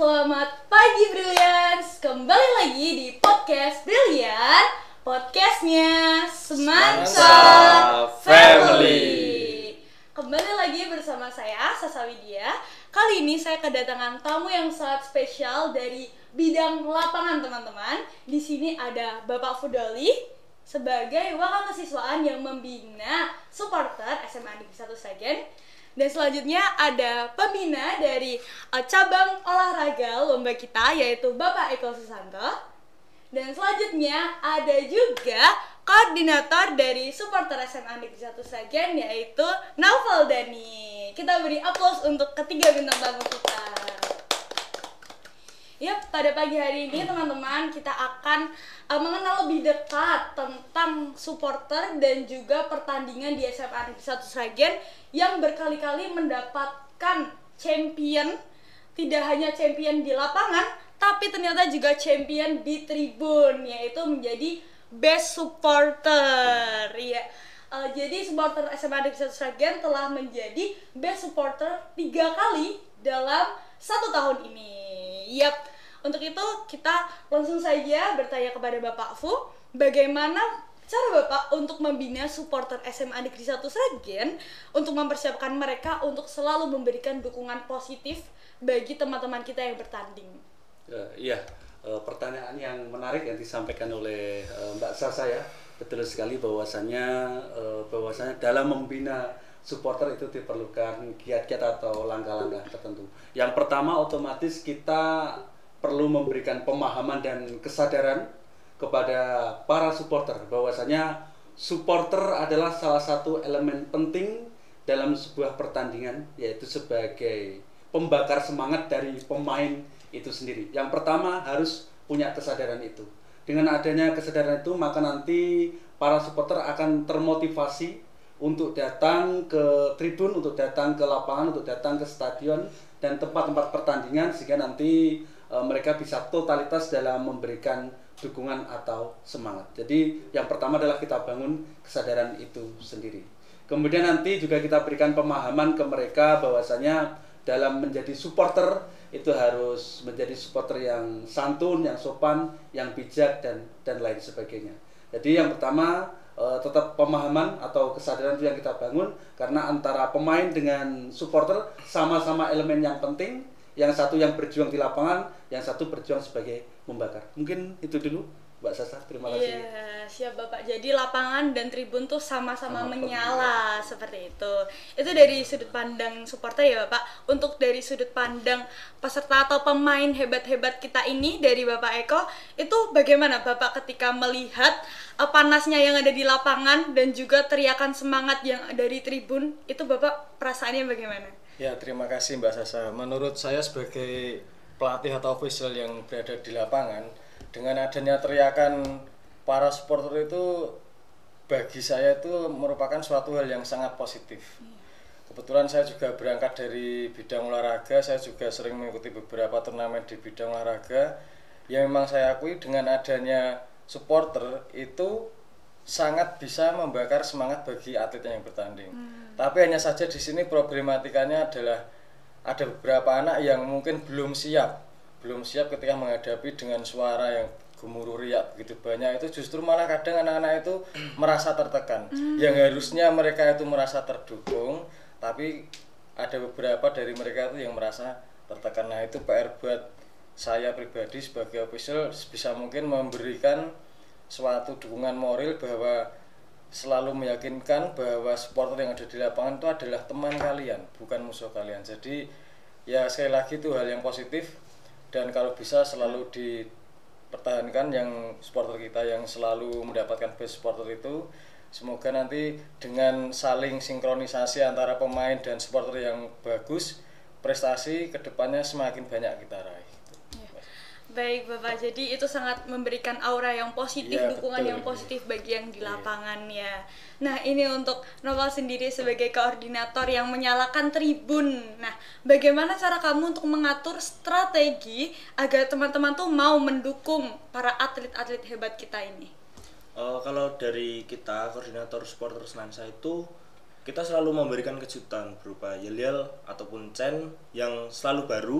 selamat pagi Brilliance. Kembali lagi di podcast Brilliant, podcastnya Semansa Family. Kembali lagi bersama saya Sasa Widya. Kali ini saya kedatangan tamu yang sangat spesial dari bidang lapangan, teman-teman. Di sini ada Bapak Fudoli sebagai wakil kesiswaan yang membina supporter SMA Negeri 1 Sragen. Dan selanjutnya ada pembina dari cabang olahraga lomba kita, yaitu Bapak Eko Susanto. Dan selanjutnya ada juga koordinator dari supporter SMA Negeri 1 Sragen, yaitu Naufal Dani. Kita beri aplaus untuk ketiga bintang tamu kita. Yap, pada pagi hari ini teman-teman kita akan mengenal lebih dekat tentang supporter dan juga pertandingan di SMA Negeri 1 Sragen yang berkali-kali mendapatkan champion, tidak hanya champion di lapangan, tapi ternyata juga champion di tribun, yaitu menjadi best supporter. Ya. Jadi supporter SMA Negeri 1 Sragen telah menjadi best supporter 3 kali dalam 1 tahun ini. Yap. Untuk itu kita langsung saja bertanya kepada Bapak Fu, bagaimana cara Bapak untuk membina supporter SMA Negeri 1 Sragen untuk mempersiapkan mereka untuk selalu memberikan dukungan positif bagi teman-teman kita yang bertanding? Pertanyaan yang menarik yang disampaikan oleh Mbak Sasa ya. Betul sekali bahwasanya dalam membina supporter itu diperlukan kiat-kiat atau langkah-langkah tertentu. Yang pertama, otomatis kita perlu memberikan pemahaman dan kesadaran kepada para supporter bahwasanya supporter adalah salah satu elemen penting dalam sebuah pertandingan, yaitu sebagai pembakar semangat dari pemain itu sendiri. Yang pertama harus punya kesadaran itu. Dengan adanya kesadaran itu, maka nanti para supporter akan termotivasi untuk datang ke tribun, untuk datang ke lapangan, untuk datang ke stadion dan tempat-tempat pertandingan, sehingga nanti mereka bisa totalitas dalam memberikan dukungan atau semangat. Jadi yang pertama adalah kita bangun kesadaran itu sendiri. Kemudian nanti juga kita berikan pemahaman ke mereka bahwasanya dalam menjadi supporter itu harus menjadi supporter yang santun, yang sopan, yang bijak dan lain sebagainya. Jadi yang pertama tetap pemahaman atau kesadaran itu yang kita bangun, karena antara pemain dengan supporter sama-sama elemen yang penting. Yang satu yang berjuang di lapangan, yang satu berjuang sebagai membakar. Mungkin itu dulu Mbak Sasa, terima kasih. Iya, siap Bapak. Jadi lapangan dan tribun tuh sama-sama menyala seperti itu. Itu dari sudut pandang supporter ya Bapak. Untuk dari sudut pandang peserta atau pemain hebat-hebat kita ini dari Bapak Eko, itu bagaimana Bapak ketika melihat panasnya yang ada di lapangan dan juga teriakan semangat yang dari tribun, itu Bapak perasaannya bagaimana? Ya, terima kasih Mbak Sasa. Menurut saya sebagai pelatih atau official yang berada di lapangan, dengan adanya teriakan para supporter itu bagi saya itu merupakan suatu hal yang sangat positif. Kebetulan saya juga berangkat dari bidang olahraga, saya juga sering mengikuti beberapa turnamen di bidang olahraga. Yang memang saya akui dengan adanya supporter itu sangat bisa membakar semangat bagi atlet yang bertanding. Tapi hanya saja di sini problematikanya adalah ada beberapa anak yang mungkin belum siap ketika menghadapi dengan suara yang gemuruh riak begitu banyak. Itu justru malah kadang anak-anak itu merasa tertekan. Yang harusnya mereka itu merasa terdukung, tapi ada beberapa dari mereka itu yang merasa tertekan. Nah, itu PR buat saya pribadi sebagai official, bisa mungkin memberikan suatu dukungan moral bahwa selalu meyakinkan bahwa supporter yang ada di lapangan itu adalah teman kalian, bukan musuh kalian. Jadi ya sekali lagi itu hal yang positif, dan kalau bisa selalu dipertahankan yang supporter kita yang selalu mendapatkan best supporter itu. Semoga nanti dengan saling sinkronisasi antara pemain dan supporter yang bagus, prestasi kedepannya semakin banyak kita raih. Baik Bapak, jadi itu sangat memberikan aura yang positif, ya, dukungan betul, yang positif bagi yang di lapangan ya. Nah, ini untuk Novel sendiri sebagai koordinator yang menyalakan tribun. Nah, bagaimana cara kamu untuk mengatur strategi agar teman-teman tuh mau mendukung para atlet-atlet hebat kita ini? Kalau dari kita koordinator supporter Semansa itu, kita selalu memberikan kejutan berupa yel-yel ataupun chant yang selalu baru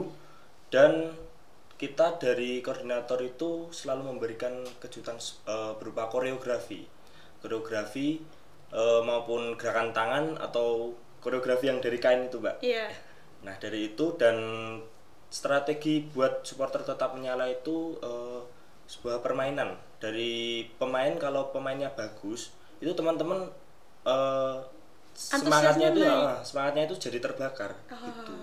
dan kita dari koordinator itu selalu memberikan kejutan berupa koreografi maupun gerakan tangan atau koreografi yang dari kain itu, Mbak. Iya. Nah, dari itu dan strategi buat supporter tetap menyala itu sebuah permainan dari pemain. Kalau pemainnya bagus, itu teman-teman semangatnya itu jadi terbakar gitu.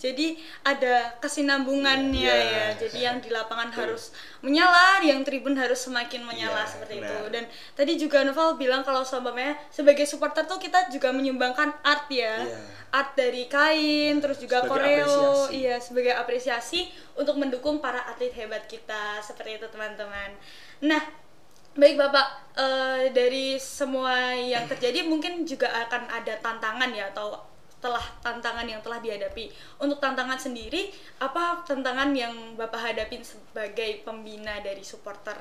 Jadi ada kesinambungannya Iya. ya. Jadi yang di lapangan harus menyala, yang tribun harus semakin menyala Iya, seperti benar. itu. Dan tadi juga Noval bilang kalau seumpamanya sebagai supporter tuh kita juga menyumbangkan art ya. Iya. Art dari kain, terus juga Sebagai koreo, apresiasi. iya sebagai apresiasi untuk mendukung para atlet hebat kita seperti itu teman-teman. Nah, baik Bapak, dari semua yang terjadi mungkin juga akan ada tantangan ya atau tantangan yang telah dihadapi. Untuk tantangan sendiri, apa tantangan yang Bapak hadapin sebagai pembina dari supporter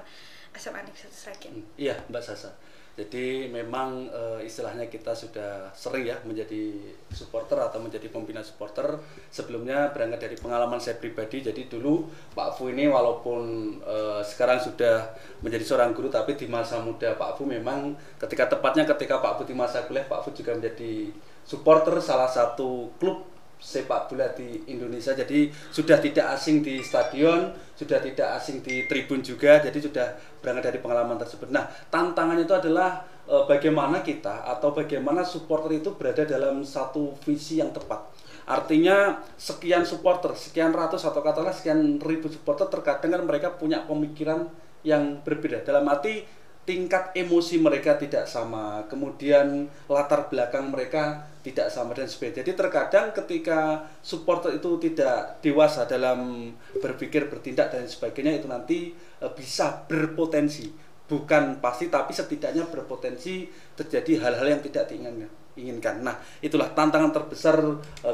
SMA Negeri 1 Sragen? Iya, Mbak Sasa. Jadi memang istilahnya kita sudah sering ya menjadi supporter atau menjadi pembina supporter. Sebelumnya berangkat dari pengalaman saya pribadi. Jadi dulu Pak Fu ini walaupun sekarang sudah menjadi seorang guru, tapi di masa muda Pak Fu memang ketika Pak Fu di masa kuliah, Pak Fu juga menjadi supporter salah satu klub sepak bola di Indonesia. Jadi sudah tidak asing di stadion, sudah tidak asing di tribun juga. Jadi sudah berangkat dari pengalaman tersebut. Nah, tantangan itu adalah bagaimana kita atau bagaimana supporter itu berada dalam satu visi yang tepat. Artinya sekian supporter, sekian ratus atau katakanlah sekian ribu supporter, terkadang kan mereka punya pemikiran yang berbeda. Dalam arti tingkat emosi mereka tidak sama, kemudian latar belakang mereka tidak sama dan sebagainya. Jadi terkadang ketika supporter itu tidak dewasa dalam berpikir, bertindak dan sebagainya, itu nanti bisa berpotensi, bukan pasti tapi setidaknya berpotensi terjadi hal-hal yang tidak diinginkan. Nah, itulah tantangan terbesar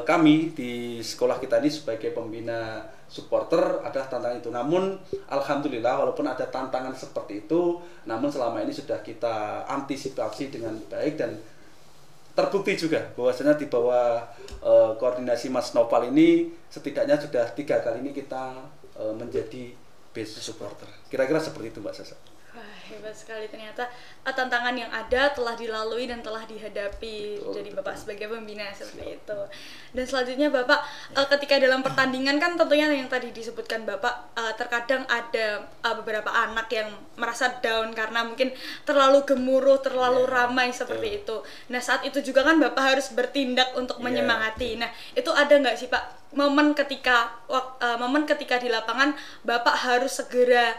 kami di sekolah kita ini sebagai pembina supporter, adalah tantangan itu. Namun alhamdulillah walaupun ada tantangan seperti itu, namun selama ini sudah kita antisipasi dengan baik dan terbukti juga bahwasanya di bawah koordinasi Mas Noval ini setidaknya sudah 3 kali ini kita menjadi best supporter. Kira-kira seperti itu Mbak Sasa. Wah, hebat sekali ternyata tantangan yang ada telah dilalui dan telah dihadapi. Jadi Bapak sebagai pembina seperti itu. Dan selanjutnya Bapak ketika dalam pertandingan kan tentunya yang tadi disebutkan Bapak terkadang ada beberapa anak yang merasa down karena mungkin terlalu gemuruh, terlalu ramai seperti itu. Nah, saat itu juga kan Bapak harus bertindak untuk menyemangati. Nah, itu ada nggak sih Pak momen ketika di lapangan Bapak harus segera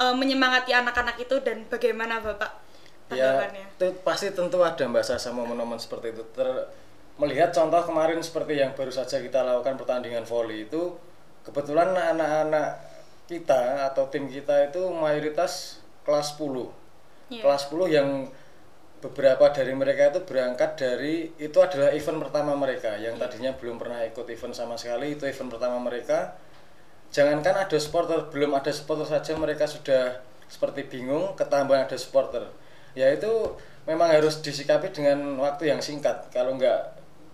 menyemangati anak-anak itu dan bagaimana Bapak tanggapannya? Ya, itu pasti tentu ada Mbak Sasa momen-momen seperti itu. Melihat contoh kemarin seperti yang baru saja kita lakukan pertandingan voli itu, kebetulan anak-anak kita atau tim kita itu mayoritas kelas 10. Yeah. Kelas 10 yang beberapa dari mereka itu berangkat dari, itu adalah event pertama mereka yang tadinya belum pernah ikut event sama sekali, itu event pertama mereka. Jangankan ada supporter, belum ada supporter saja mereka sudah seperti bingung, ketambahan ada supporter. Ya itu memang harus disikapi dengan waktu yang singkat. Kalau nggak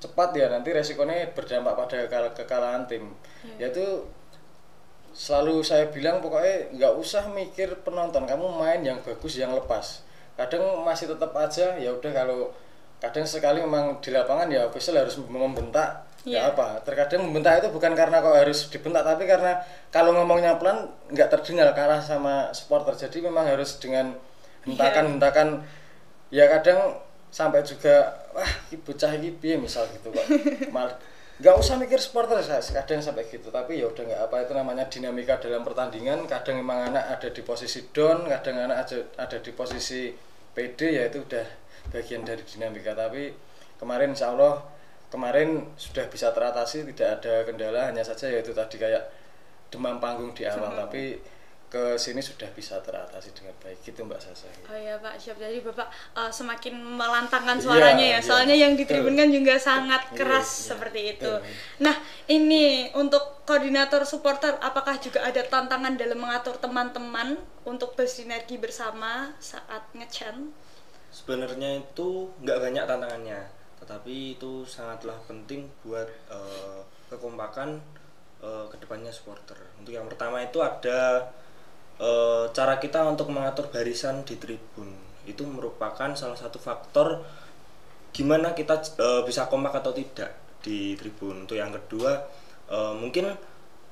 cepat ya nanti resikonya berdampak pada kekalahan tim. Yaitu selalu saya bilang pokoknya nggak usah mikir penonton, kamu main yang bagus, yang lepas. Kadang masih tetap aja, ya udah kalau kadang sekali memang di lapangan ya official harus membentak. Ya apa, terkadang membentak itu bukan karena kok harus dibentak, tapi karena kalau ngomongnya pelan nggak terdengar ke arah sama supporter. Jadi memang harus dengan hentakan-hentakan. Ya kadang sampai juga wah bocah iki piye misal gitu kok. Nggak usah mikir supporter, kadang sampai gitu. Tapi ya udah nggak apa, itu namanya dinamika dalam pertandingan. Kadang memang anak ada di posisi down, kadang anak ada di posisi PD, ya itu udah bagian dari dinamika. Tapi kemarin insya Allah sudah bisa teratasi, tidak ada kendala, hanya saja yaitu tadi kayak demam panggung di awal, tapi ke sini sudah bisa teratasi dengan baik gitu Mbak Sasa. Oh ya Pak, siap. Jadi Bapak semakin melantangkan suaranya ya, soalnya yang di tribun kan juga sangat keras seperti itu. Nah, ini untuk koordinator supporter, apakah juga ada tantangan dalam mengatur teman-teman untuk bersinergi bersama saat nge-chant? Sebenarnya itu nggak banyak tantangannya, tetapi itu sangatlah penting buat kekompakan kedepannya supporter. Untuk yang pertama itu ada cara kita untuk mengatur barisan di tribun. Itu merupakan salah satu faktor gimana kita bisa kompak atau tidak di tribun. Untuk yang kedua mungkin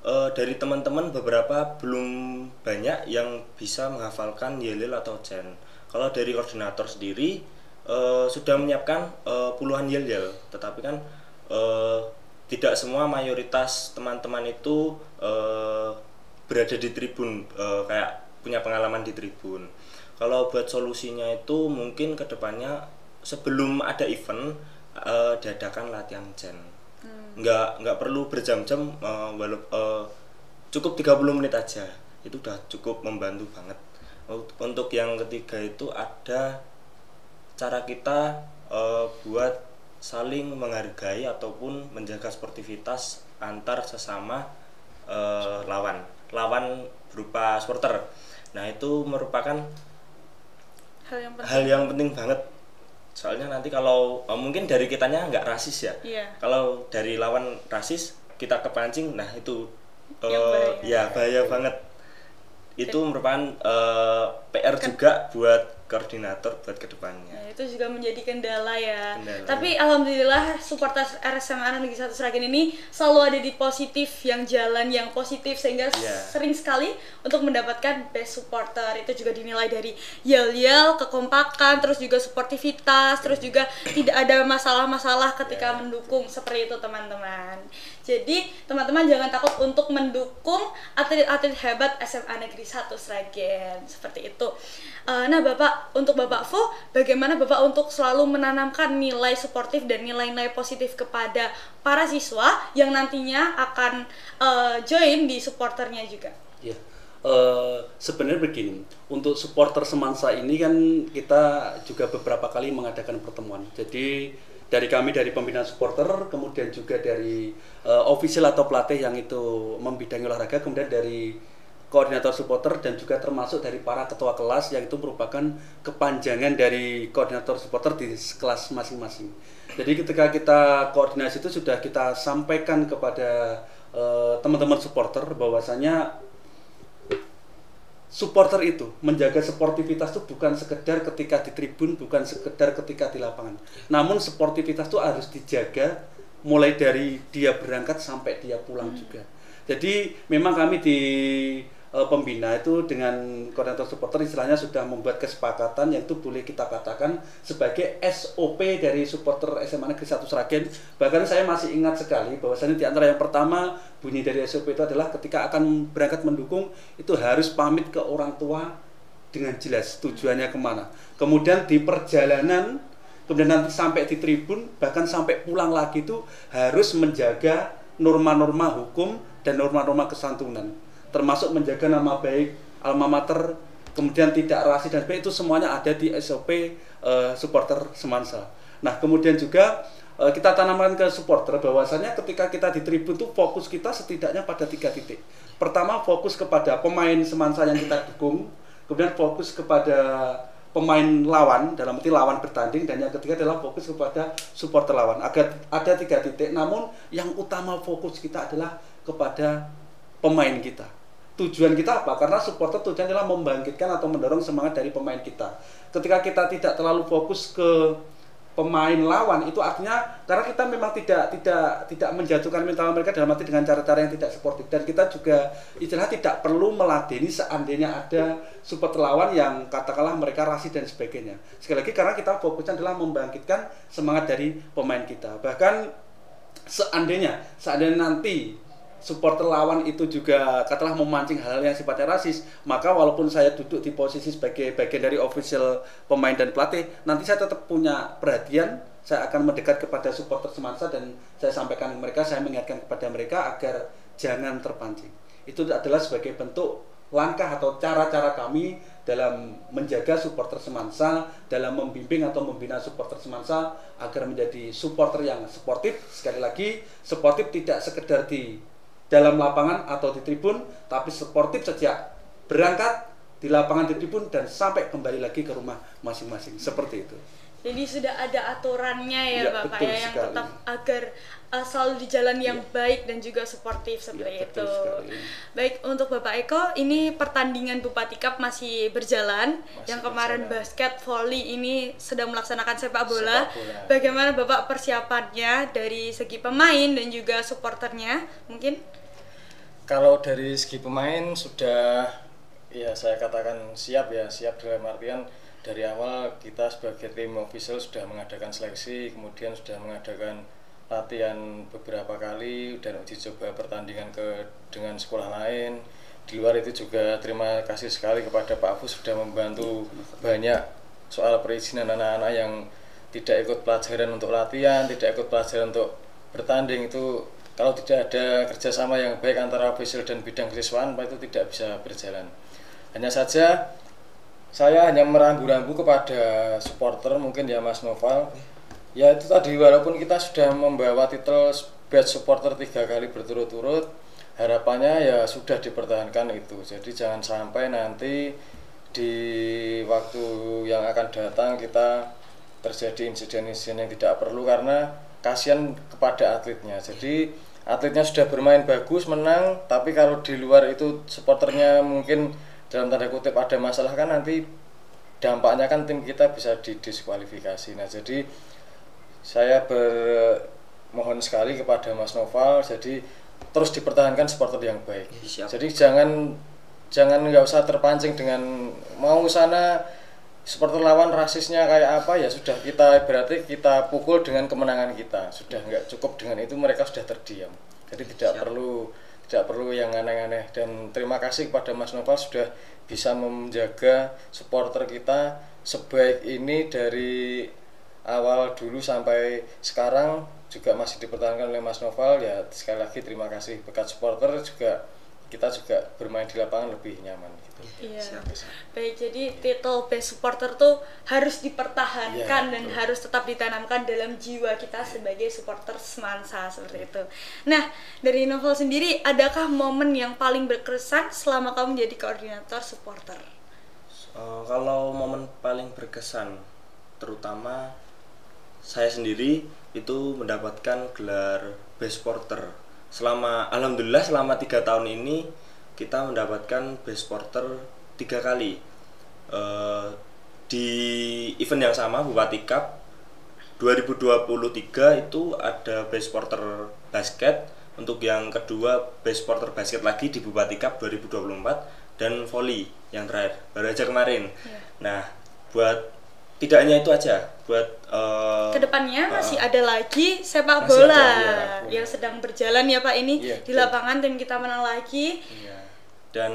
dari teman-teman beberapa belum banyak yang bisa menghafalkan yel-yel atau chant. Kalau dari koordinator sendiri sudah menyiapkan puluhan yel-yel, tetapi kan tidak semua mayoritas teman-teman itu berada di tribun, kayak punya pengalaman di tribun. Kalau buat solusinya itu mungkin kedepannya sebelum ada event diadakan latihan chant. Nggak perlu berjam-jam, cukup 30 menit aja, itu udah cukup membantu banget. Untuk yang ketiga itu ada cara kita buat saling menghargai ataupun menjaga sportivitas antar sesama lawan berupa supporter. Nah, itu merupakan hal yang penting banget. Soalnya nanti kalau mungkin dari kitanya nggak rasis ya. Iya. Kalau dari lawan rasis kita kepancing, nah itu bahaya. ya bahaya banget. Itu merupakan PR juga buat koordinator buat kedepannya. Nah, itu juga menjadi kendala ya. Kendala. Tapi alhamdulillah supporter RSMA Negeri 1 Sragen ini selalu ada di positif, yang jalan yang positif, sehingga sering sekali untuk mendapatkan best supporter. Itu juga dinilai dari yel-yel, kekompakan, terus juga sportivitas, terus juga tidak ada masalah-masalah ketika mendukung, seperti itu teman-teman. Jadi teman-teman jangan takut untuk mendukung atlet-atlet hebat SMA Negeri 1 Sragen, seperti itu. Nah Bapak, untuk Bapak Fu, bagaimana Bapak untuk selalu menanamkan nilai suportif dan nilai-nilai positif kepada para siswa yang nantinya akan join di supporternya juga? Ya, sebenarnya begini, untuk supporter Semansa ini kan kita juga beberapa kali mengadakan pertemuan. Jadi dari kami, dari pembina supporter, kemudian juga dari official atau pelatih yang itu membidangi olahraga, kemudian dari koordinator supporter, dan juga termasuk dari para ketua kelas yang itu merupakan kepanjangan dari koordinator supporter di kelas masing-masing. Jadi ketika kita koordinasi itu sudah kita sampaikan kepada teman-teman supporter bahwasanya supporter itu menjaga sportivitas itu bukan sekedar ketika di tribun, bukan sekedar ketika di lapangan. Namun sportivitas itu harus dijaga mulai dari dia berangkat sampai dia pulang juga. Jadi memang kami di pembina itu dengan koordinator supporter istilahnya sudah membuat kesepakatan yang itu boleh kita katakan sebagai SOP dari supporter SMA Negeri 1 Sragen. Bahkan saya masih ingat sekali bahwasanya di antara yang pertama bunyi dari SOP itu adalah ketika akan berangkat mendukung itu harus pamit ke orang tua dengan jelas tujuannya kemana. Kemudian di perjalanan, kemudian nanti sampai di tribun, bahkan sampai pulang lagi itu harus menjaga norma-norma hukum dan norma-norma kesantunan, termasuk menjaga nama baik alma mater, kemudian tidak rasis dan sebagainya, itu semuanya ada di SOP supporter Semansa. Nah, kemudian juga kita tanamkan ke supporter bahwasanya ketika kita di tribun tuh fokus kita setidaknya pada 3 titik. Pertama, fokus kepada pemain Semansa yang kita dukung, kemudian fokus kepada pemain lawan, dalam arti lawan bertanding, dan yang ketiga adalah fokus kepada supporter lawan. Agar ada 3 titik, namun yang utama fokus kita adalah kepada pemain kita. Tujuan kita apa? Karena supporter tujuan adalah membangkitkan atau mendorong semangat dari pemain kita. Ketika kita tidak terlalu fokus ke pemain lawan, itu artinya karena kita memang tidak menjatuhkan mental mereka dalam arti dengan cara-cara yang tidak sportif, dan kita juga istilah tidak perlu meladeni seandainya ada supporter lawan yang katakanlah mereka rasis dan sebagainya. Sekali lagi karena kita fokusnya adalah membangkitkan semangat dari pemain kita. Bahkan seandainya nanti supporter lawan itu juga katakanlah memancing hal-hal yang sifatnya rasis, maka walaupun saya duduk di posisi sebagai bagian dari official pemain dan pelatih, nanti saya tetap punya perhatian, saya akan mendekat kepada supporter Semansa dan saya sampaikan ke mereka, saya mengingatkan kepada mereka agar jangan terpancing. Itu adalah sebagai bentuk langkah atau cara-cara kami dalam menjaga supporter Semansa, dalam membimbing atau membina supporter Semansa agar menjadi supporter yang sportif. Sekali lagi, sportif tidak sekedar di dalam lapangan atau di tribun, tapi sportif sejak berangkat, di lapangan, di tribun, dan sampai kembali lagi ke rumah masing-masing, seperti itu. Jadi sudah ada aturannya ya, Ya, Bapak betul ya, yang sekali. tetap agar selalu di jalan yang baik dan juga suportif seperti Ya, itu. betul sekali. Baik, untuk Bapak Eko, ini pertandingan Bupati Cup masih berjalan. Yang kemarin berjalan. basket, volley, ini sedang melaksanakan sepak bola. Sepak bola. Bagaimana Bapak persiapannya dari segi pemain dan juga supporternya? Mungkin Kalau dari segi pemain sudah, ya saya katakan siap dalam artian dari awal kita sebagai tim official sudah mengadakan seleksi, kemudian sudah mengadakan latihan beberapa kali dan uji coba pertandingan dengan sekolah lain. Di luar itu juga terima kasih sekali kepada Pak Afus sudah membantu banyak soal perizinan anak-anak yang tidak ikut pelajaran untuk latihan, tidak ikut pelajaran untuk bertanding. Itu kalau tidak ada kerjasama yang baik antara official dan bidang kesiswaan, Pak, itu tidak bisa berjalan. Hanya saja saya hanya merambu-rambu kepada supporter, mungkin ya Mas Noval, ya itu tadi, walaupun kita sudah membawa titel best supporter 3 kali berturut-turut, harapannya ya sudah dipertahankan itu. Jadi jangan sampai nanti di waktu yang akan datang kita terjadi insiden-insiden yang tidak perlu, karena kasihan kepada atletnya. Jadi atletnya sudah bermain bagus, menang, tapi kalau di luar itu supporternya mungkin dalam tanda kutip ada masalah, kan nanti dampaknya kan tim kita bisa didiskualifikasi. Nah, jadi saya bermohon sekali kepada Mas Noval, jadi terus dipertahankan supporter yang baik. Siap. Jadi jangan nggak usah terpancing dengan mau sana supporter lawan rasisnya kayak apa, ya sudah, kita berarti kita pukul dengan kemenangan kita, sudah nggak cukup dengan itu, mereka sudah terdiam. Jadi tidak perlu yang aneh-aneh. Dan terima kasih kepada Mas Noval sudah bisa menjaga supporter kita sebaik ini dari awal dulu sampai sekarang juga masih dipertahankan oleh Mas Noval. Ya sekali lagi terima kasih. Berkat supporter juga kita juga bermain di lapangan lebih nyaman gitu. iya. Baik, jadi titel best supporter tuh harus dipertahankan Iya, dan betul. harus tetap ditanamkan dalam jiwa kita sebagai supporter semansa seperti itu. Nah, dari Novel sendiri, adakah momen yang paling berkesan selama kamu menjadi koordinator supporter? Kalau momen paling berkesan, terutama saya sendiri itu mendapatkan gelar best supporter. Alhamdulillah selama 3 tahun ini kita mendapatkan best supporter 3 kali. Di event yang sama, Bupati Cup 2023 itu ada best supporter basket. Untuk yang kedua best supporter basket lagi di Bupati Cup 2024, dan volley yang terakhir baru aja kemarin. Nah, tidak hanya itu aja, buat Kedepannya masih ada lagi sepak masih bola ada, yang sedang berjalan ya Pak, ini Iya, di lapangan tim kita menang lagi. Iya. Dan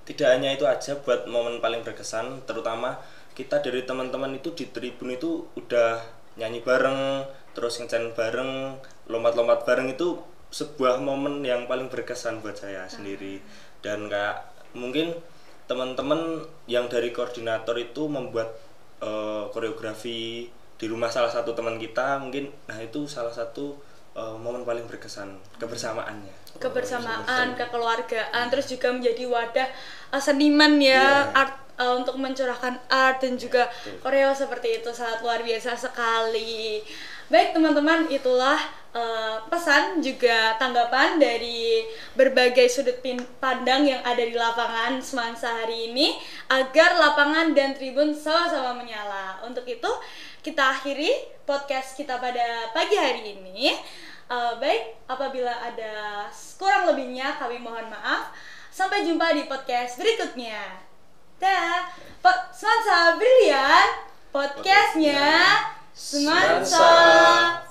tidak hanya itu aja, buat momen paling berkesan, terutama kita dari teman-teman itu di tribun itu udah nyanyi bareng, terus nge-chant bareng, lompat-lompat bareng, itu sebuah momen yang paling berkesan buat saya sendiri. Dan kayak mungkin teman-teman yang dari koordinator itu membuat koreografi di rumah salah satu teman kita mungkin, nah itu salah satu momen paling berkesan, kebersamaannya. Kebersamaan, kekeluargaan, terus juga menjadi wadah seniman ya, art untuk mencurahkan art dan juga koreo seperti itu, sangat luar biasa sekali. Baik teman-teman, itulah pesan juga tanggapan dari berbagai sudut pandang yang ada di lapangan Semansa hari ini, agar lapangan dan tribun sama-sama menyala. Untuk itu kita akhiri podcast kita pada pagi hari ini. Baik, apabila ada kurang lebihnya kami mohon maaf. Sampai jumpa di podcast berikutnya. Dah, Semansa Brilian, podcastnya Semansa.